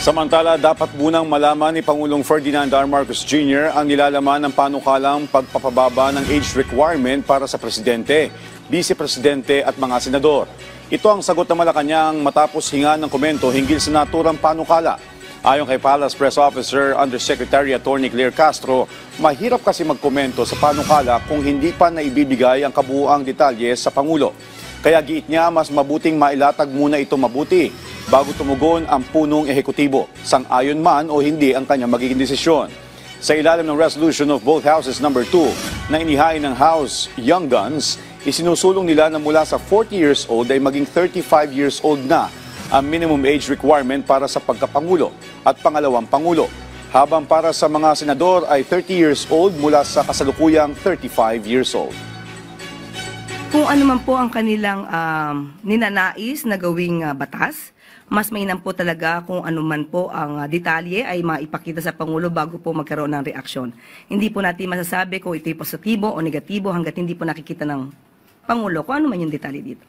Samantala, dapat munang malaman ni Pangulong Ferdinand R. Marcos Jr. ang nilalaman ng panukalang pagpapababa ng age requirement para sa presidente, vice-presidente at mga senador. Ito ang sagot ng Malacanang matapos hinga ng komento hinggil sa naturang panukala. Ayon kay Palace Press Officer Undersecretary Attorney Claire Castro, mahirap kasi magkomento sa panukala kung hindi pa naibibigay ang kabuuang detalye sa Pangulo. Kaya giit niya mas mabuting mailatag muna ito mabuti bago tumugon ang punong ehekutibo, sang-ayon man o hindi ang kanyang magiging desisyon. Sa ilalim ng resolution of both houses number 2 na inihain ng House Young Guns, isinusulong nila na mula sa 40 years old ay maging 35 years old na ang minimum age requirement para sa pagkapangulo at pangalawang pangulo, habang para sa mga senador ay 30 years old mula sa kasalukuyang 35 years old. Kung ano man po ang kanilang ninanais na gawing batas, mas mainam po talaga kung ano man po ang detalye ay maipakita sa Pangulo bago po magkaroon ng reaksyon. Hindi po natin masasabi kung ito'y positibo o negatibo hanggat hindi po nakikita ng Pangulo kung ano man yung detalye dito.